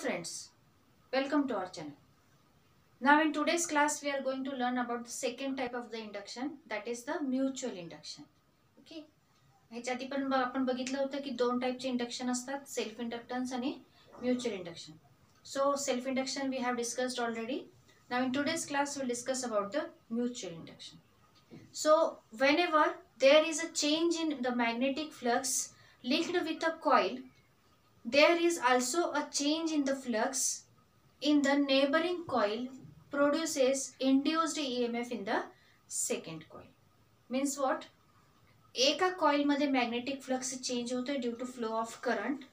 friends, welcome to our channel. Now in today's class we are going to learn about the second type of the induction, that is the mutual induction. Okay. ह्याच्या आधी पण आपण बघितलं होतं की दोन टाइपचे induction असतात, self inductance आणि mutual induction. So self induction we have discussed already. Now in today's class we'll discuss about the mutual induction. So whenever there is a change in the magnetic flux linked with a coil, there is also a change in the flux in the neighboring coil produces induced EMF in the second coil. Means what? एका coil मध्ये magnetic flux change होतोय due to flow of current.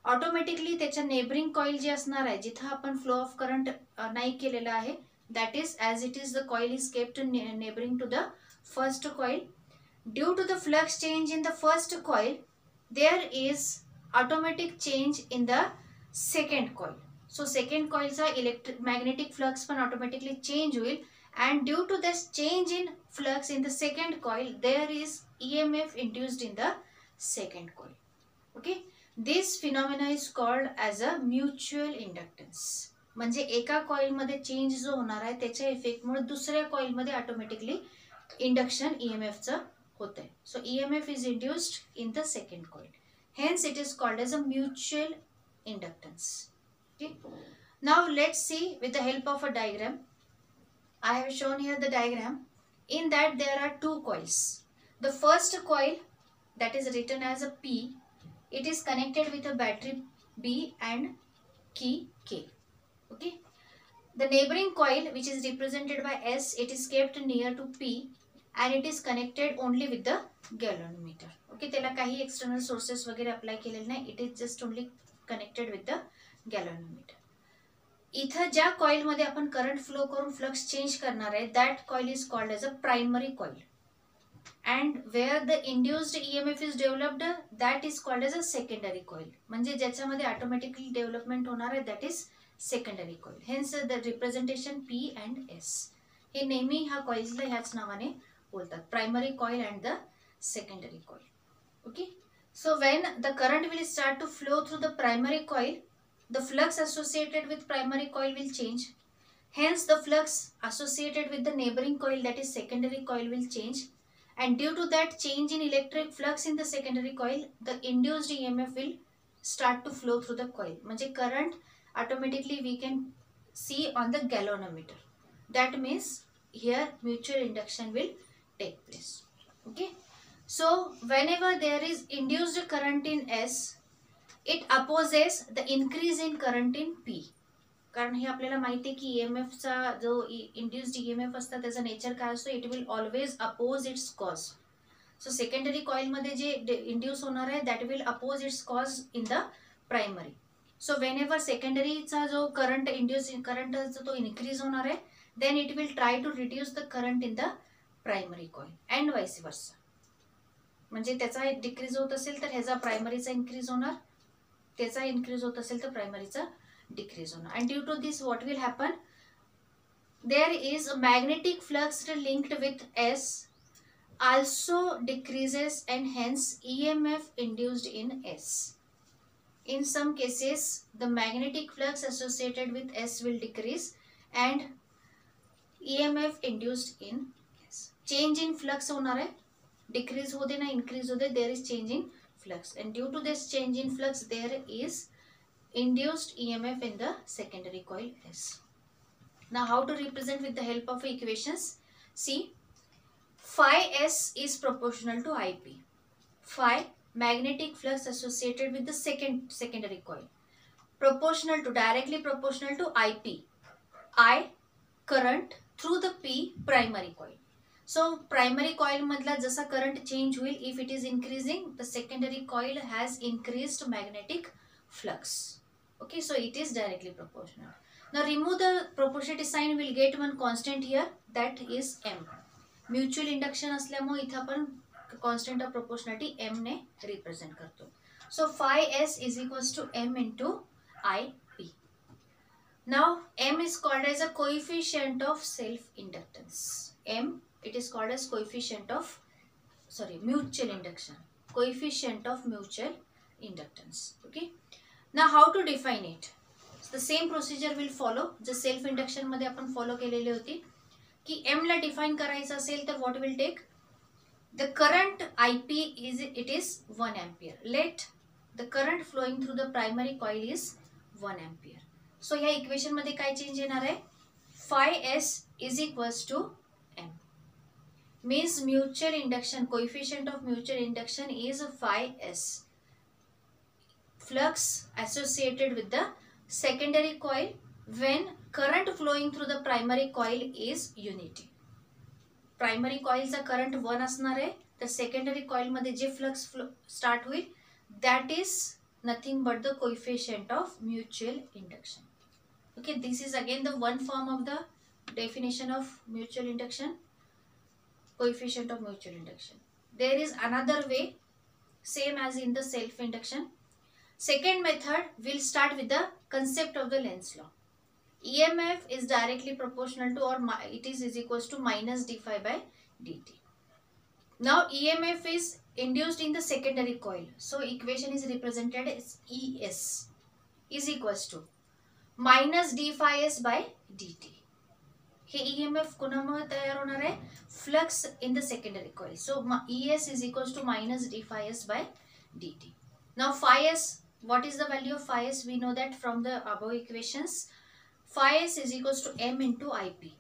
Automatically त्याच्या neighbouring coil जे असणार आहे जिथं आपण flow of current नाही केलेला आहे, that is as it is the coil is kept neighbouring to the first coil. Due to the flux change in the first coil there is automatic change in the second coil. So second कॉइलचा electric magnetic flux पण automatically change होईल, and due to this change in flux in the second coil there is EMF induced in the second coil. Okay, this phenomena is called as a mutual inductance. म्हणजे एका coil मध्ये change जो होणार आहे त्याच्या effect मुळे दुसऱ्या coil मध्ये automatically induction EMF चं होतंय. सो EMF is induced in the second coil, hence it is called as a mutual inductance. Okay, now let's see with the help of a diagram. I have shown here the diagram. In that there are two coils. The first coil, that is written as a P, it is connected with a battery B and key K. Okay. The neighboring coil, which is represented by S, it is kept near to P and it is connected only with the galvanometer. Okay, त्याला काही external sources वगैरे apply केलेले नाही. It is just only connected with the galvanometer. इथं ज्या coil मध्ये आपण current flow करून फ्लक्स चेंज करणार आहे that coil is called as a primary coil, and where the induced EMF is developed that is called as a secondary coil. म्हणजे ज्याच्यामध्ये automatically development होणार आहे that is secondary coil. Hence the representation P and S. हे नेहमी ह्या कॉइल्सला ह्याच नावाने बोलतात, primary coil and the secondary coil. Okay, so when the current will start to flow through the primary coil, the flux associated with primary coil will change. Hence the flux associated with the neighboring coil, that is secondary coil, will change, and due to that change in electric flux in the secondary coil the induced EMF will start to flow through the coil. म्हणजे current automatically we can see on the galvanometer. That means here mutual induction will take place. Okay, so whenever there is induced current in S, it opposes the increase in current in P. कारण हे आपल्याला माहिती आहे की EMF चा जो induced EMF असतात त्याचा nature काय असतो, it will always oppose its cause. So secondary coil मध्ये जे इंड्यूस होणार आहे that will oppose its cause in the primary. So whenever सेकंडरीचा जो करंट इंड्यूस करंट तो इन्क्रीज होणार आहे then it will try to reduce the current in the primary coil and vice versa. म्हणजे त्याचा decrease होत असेल तर ह्याचा प्रायमरीचा इन्क्रीज होणार, त्याचा इन्क्रीज होत असेल तर प्रायमरीचा डिक्रीज होणार. And due to this what will happen, there is a magnetic flux linked with S also decreases and hence EMF induced in S. In some cases the magnetic flux associated with S will decrease and EMF induced in S. Change in flux होणार आहे, decrease होते ना increase होते, there is change in flux, and due to this change in flux there is induced EMF in the secondary coil S. Now how to represent with the help of equations? See, phi S is proportional to IP. Phi magnetic flux associated with the secondary coil, proportional to, directly proportional to IP. I current through the P primary coil. So primary coil मधला जसा current change होईल, if it is increasing the secondary coil has increased magnetic flux. Okay, so it is directly proportional. Now remove the proportionality sign, will get one constant here, that is M. Mutual induction असल्यामुळे इथं आपण constant of proportionality M ने represent करतो. So phi S is equals to M into IP. Now M is called as a coefficient of self inductance. M, it is called as coefficient of mutual induction, coefficient of mutual inductance. Okay, now how to define it? The same procedure will follow J self induction मध्ये आपण follow केलेली होती की M ला define करायचं असेल तर what will take the current IP is 1 ampere. Let the current flowing through the primary coil is 1 ampere. So ह्या equation मध्ये काय चेंज येणार आहे phi s is equals to m. Means mutual induction coefficient of mutual induction is phi s. Flux associated with the secondary coil when current flowing through the primary coil is unity. Primary कॉइलचा current 1 असणार आहे तर secondary coil मध्ये जे flux start होईल that is nothing but the coefficient of mutual induction. Okay, this is again the one form of the definition of mutual induction, coefficient of mutual induction. There is another way same as in the self induction. Second method will start with the concept of the Lenz law. EMF is directly proportional to or it is equals to minus d phi by dt. Now EMF is induced in the secondary coil. So equation is represented as ES is equals to minus d phi s by dt. हे EMF कोणामुळे तयार होणार आहे flux in the secondary coil. So ES is equals to minus d phi s by dt. Now phi s, what is the value of phi s? We know that from the above equations. Phi s is equals to m into IP.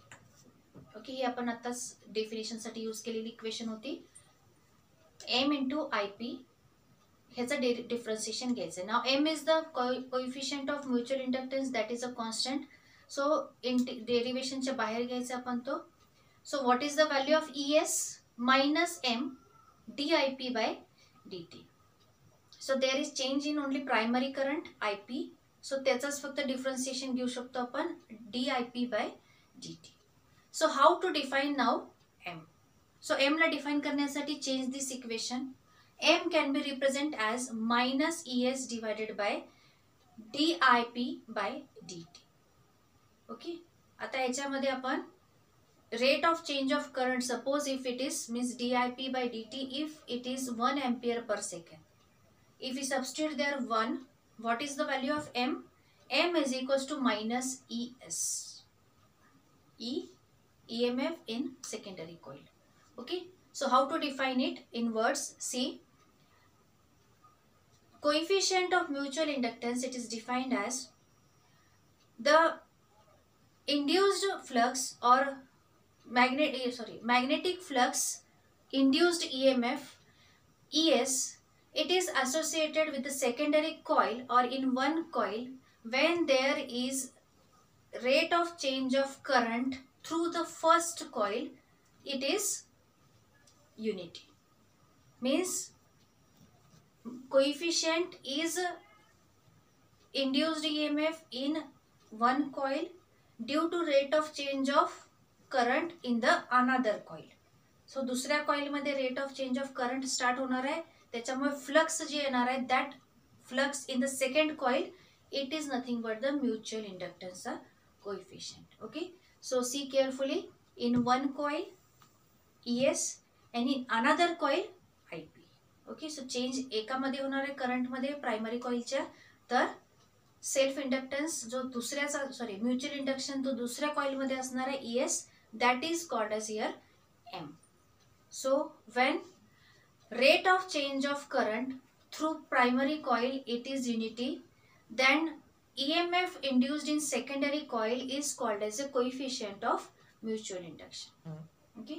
Okay, ही आपण आताच definition साठी use केलेली equation होती. m into IP ह्याचं differentiation घ्यायचं. Now m is the coefficient of mutual inductance, that is a constant. So डेरिवेशनच्या बाहेर घ्यायचं आपण तो. So what is the value of ES minus m dIP by dt. So there is change in only primary current IP. So त्याचाच फक्त differentiation घेऊ शकतो आपण dIP by dt. So how to define now m. So m ला define करण्यासाठी change this equation. m can be represent as minus ES divided by dIP by dt. Okay, आता याच्यामध्ये आपण rate of change of current suppose if it is means dIP by dt if it is 1 ampere per second. If we substitute there 1, what is the value of m? M is equals to minus ES. EMF in secondary coil. Okay, so how to define it in words? See, coefficient of mutual inductance, it is defined as the induced flux or magnetic flux induced EMF ES. It is associated with the secondary coil or in one coil when there is rate of change of current through the first coil. It is unity. Means coefficient is induced EMF in one coil due to rate of change of current in the another coil. So दुसऱ्या coil मध्ये rate of change of current start होणार आहे त्याच्यामुळे flux जे येणार आहे that flux in the second coil it is nothing but the mutual इंडक्टन्सचा coefficient. Okay, so see carefully in one coil ES and in another coil IP. Okay, so change एकामध्ये होणार आहे करंट मध्ये primary कॉइलच्या. तर self inductance जो दुसऱ्याचा mutual induction तो दुसऱ्या कॉइल मध्ये असणार आहे ES, that is called as here M. So when rate of change of current through primary coil it is unity, then EMF induced in secondary coil is called as a coefficient of mutual induction. Okay,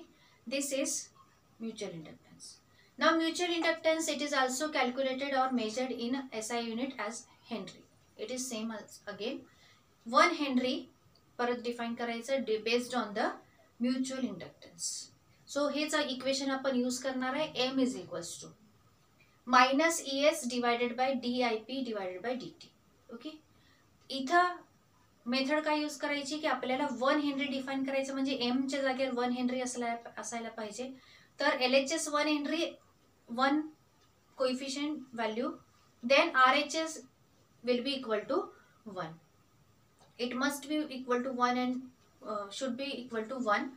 this is mutual inductance. Now mutual inductance, it is also calculated or measured in SI unit as Henry. It is same as again 1 Henry परत define करायचं based on the mutual inductance. So हेच equation आपण use करणार आहे. m is equals to minus ES divided by dIP divided by dt. Okay, इथं method काय use करायची की आपल्याला 1 हेनरी डिफाइन करायचं म्हणजे m च्या जागेवर 1 हेनरी असायला पाहिजे. तर LHS 1 henry 1 coefficient value, then RHS will be equal to 1. It must be equal to 1 and should be equal to 1.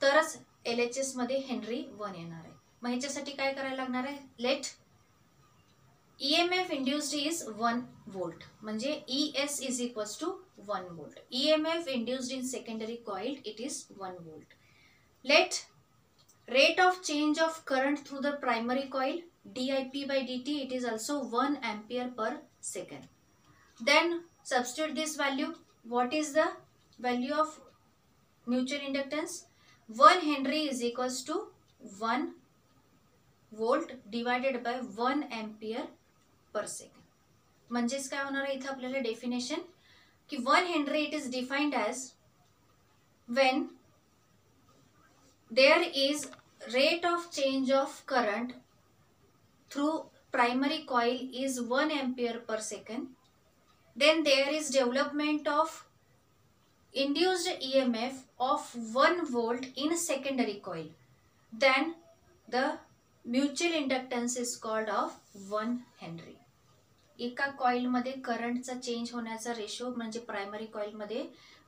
तरच LHS मध्ये हेनरी 1 येणार आहे. मग ह्याच्यासाठी काय करायला लागणार आहे, late EMF induced is 1 volt. म्हणजे ES is equals to 1 volt. EMF induced in secondary coil, it is 1 volt. Let rate of change of current through the primary coil, dip by dt, it is also 1 ampere per second. Then substitute this value. What is the value of mutual inductance? 1 Henry is equals to 1 volt divided by 1 ampere per second. म्हणजेच काय होणार आहे इथे आपल्याला definition की 1 Henry it is defined as when there is rate of change of current through primary coil is 1 ampere per second, then there is development of induced EMF of 1 volt in secondary coil, then the mutual inductance is called of 1 Henry. एका कॉइलमध्ये करंटचा change होण्याचा ratio म्हणजे primary कॉइलमध्ये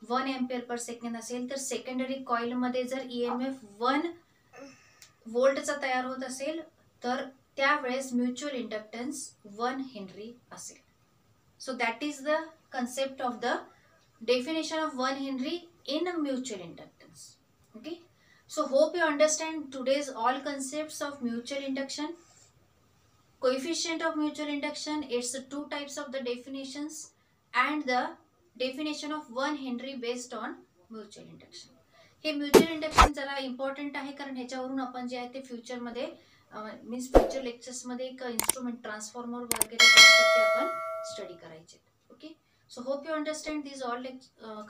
1 ampere per second असेल तर secondary कॉइलमध्ये जर EMF 1 वोल्टचा तयार होत असेल तर त्यावेळेस म्युच्युअल इंडक्टन्स 1 हेनरी असेल. So that is the concept of the definition of 1 Henry in mutual inductance. Okay, so hope you understand today's all concepts of mutual induction. Coefficient of mutual induction, it's two types of the definitions and the definition of 1 Henry based on mutual induction. हे mutual induction जरा important आहे कारण ह्याच्यावरून आपण जे आहे ते फ्युचरमध्ये means future लेक्चर्समध्ये एक इन्स्ट्रुमेंट ट्रान्सफॉर्मर वगैरे जे असतात ते आपण स्टडी करायचे. Okay, so hope you understand these all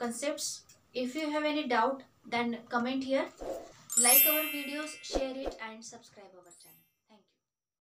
concepts. If you have any doubt then comment here, like our videos, share it and subscribe our channel.